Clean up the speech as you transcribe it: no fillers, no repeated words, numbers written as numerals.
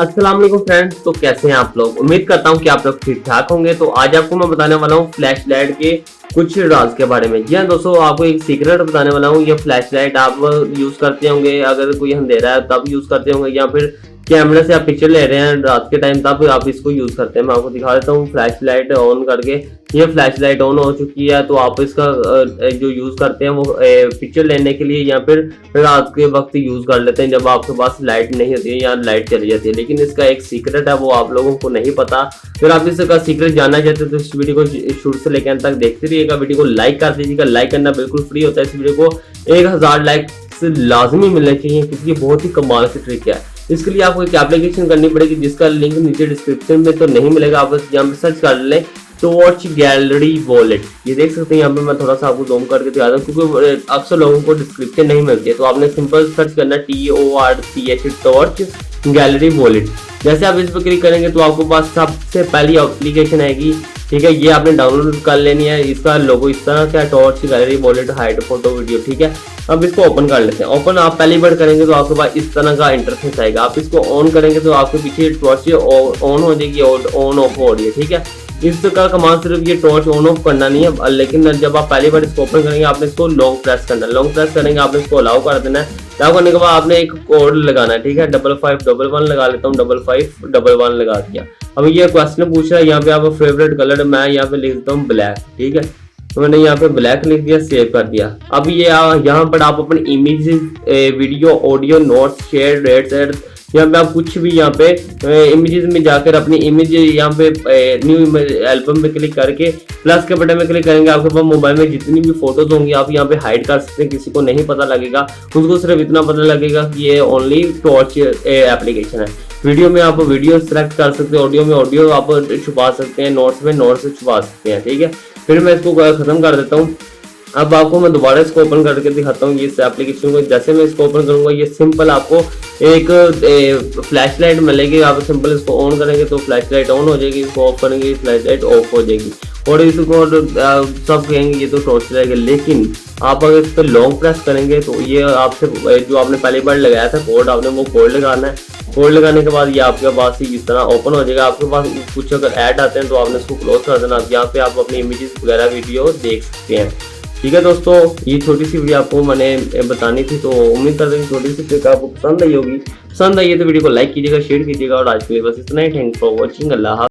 अस्सलाम वालेकुम फ्रेंड्स। तो कैसे हैं आप लोग? उम्मीद करता हूं कि आप लोग ठीक ठाक होंगे। तो आज आपको मैं बताने वाला हूं फ्लैश लाइट के कुछ राज के बारे में। जी हाँ दोस्तों, आपको एक सीक्रेट बताने वाला हूं। ये फ्लैश लाइट आप यूज करते होंगे, अगर कोई अंधेरा है तब यूज करते होंगे, या फिर कैमरे से आप पिक्चर ले रहे हैं रात के टाइम तब आप इसको यूज करते हैं। मैं आपको दिखा देता हूँ फ्लैश लाइट ऑन करके। ये फ्लैश लाइट ऑन हो चुकी है। तो आप इसका जो यूज करते हैं वो पिक्चर लेने के लिए या फिर रात के वक्त यूज कर लेते हैं जब आपके पास लाइट नहीं होती है या लाइट चली जाती है। लेकिन इसका एक सीक्रेट है, वो आप लोगों को नहीं पता। अगर आप इसका सीक्रेट जानना चाहते हैं तो इस वीडियो को शुरू से लेकर अंत तक देखते रहिएगा। वीडियो को लाइक कर दीजिएगा। लाइक करना बिल्कुल फ्री होता है। इस वीडियो को 1000 लाइक लाजमी मिलने चाहिए, क्योंकि बहुत ही कमाल की ट्रिक है। इसके लिए आपको एक एप्लीकेशन करनी पड़ेगी जिसका लिंक नीचे डिस्क्रिप्शन में तो नहीं मिलेगा। आप बस यहाँ पे सर्च कर लें टॉर्च गैलरी वॉलेट। ये देख सकते हैं यहाँ पे मैं थोड़ा सा आपको जूम करके दिखा दूं, क्योंकि अक्सर लोगों को डिस्क्रिप्शन नहीं मिलती है। तो आपने सिंपल सर्च करना TORCH टॉर्च गैलरी वॉलेट। जैसे आप इस पर क्लिक करेंगे तो आपको पास सबसे पहली एप्लीकेशन आएगी। ठीक है, ये आपने डाउनलोड कर लेनी है। इसका लोगो इस तरह का torch gallery wallet hide photo video. ठीक है, अब इसको ओपन कर लेते हैं। ओपन आप पहली बार करेंगे तो आपके पास इस तरह का इंटरफेस आएगा। आप इसको ऑन करेंगे तो आपके पीछे टॉर्च ऑन हो जाएगी और ऑन ऑफ हो रही है। ठीक है, इसका कमांड सिर्फ ये टॉर्च ऑन ऑफ करना नहीं है, लेकिन जब आप पहली बार इसको ओपन करेंगे आपने इसको लॉन्ग प्रेस करना है। लॉन्ग प्रेस करेंगे आपने इसको अलाउ कर देना है। अलाउ करने के बाद आपने एक कोड लगाना है। ठीक है, 5511 लगा लेता हूँ, 5511 लगा दिया। अब ये क्वेश्चन पूछ रहा है यहाँ पे आप फेवरेट कलर, मैं यहाँ पे लिख देता हूँ ब्लैक। ठीक है, तो मैंने यहाँ पे ब्लैक लिख दिया, सेव कर दिया। अब ये यहाँ पर आप अपने image, video, audio, notes, share, rates, यहाँ पे आप कुछ भी यहाँ पे इमेजेस में जाकर अपनी इमेज यहाँ पे न्यू एल्बम पे क्लिक करके प्लस के बटन में क्लिक करेंगे। आपके पास मोबाइल में जितनी भी फोटोज होंगी आप यहाँ पे हाइड कर सकते हैं, किसी को नहीं पता लगेगा। उसको सिर्फ इतना पता लगेगा कि ये ओनली टॉर्च एप्लीकेशन है। वीडियो में आप वीडियो सेलेक्ट कर सकते हैं, ऑडियो में ऑडियो आप छुपा सकते हैं, नोट्स में नोट्स छुपा सकते हैं। ठीक है, फिर मैं इसको खत्म कर देता हूँ। अब आपको मैं दोबारा इसको ओपन करके दिखाता हूँ इस एप्लीकेशन को। जैसे मैं इसको ओपन करूंगा ये सिंपल आपको एक फ्लैश लाइट मिलेगी। आप सिंपल इसको ऑन करेंगे तो फ्लैश लाइट ऑन हो जाएगी, इसको ऑफ करेंगे फ्लैश लाइट ऑफ हो जाएगी। और इसको सब कहेंगे ये तो टॉर्च लाइट है, लेकिन आप अगर इस पर लॉन्ग प्रेस करेंगे तो ये आपसे जो आपने पहली बार लगाया था कोड, आपने वो कोड लगाना है। कोड लगाने के बाद ये आपके पास इस तरह ओपन हो जाएगा। आपके पास कुछ अगर ऐड आते हैं तो आपने इसको क्लोज कर देना। यहाँ पे आप अपनी इमेजेस वगैरह वीडियो देख सकते हैं। ठीक है दोस्तों, ये छोटी सी वीडियो आपको मैंने बतानी थी, तो उम्मीद करते हैं छोटी सी ट्रिक आपको पसंद आई होगी। पसंद आई है तो वीडियो को लाइक कीजिएगा, शेयर कीजिएगा। और आज के लिए बस इतना ही। Thanks for watching. अल्लाह।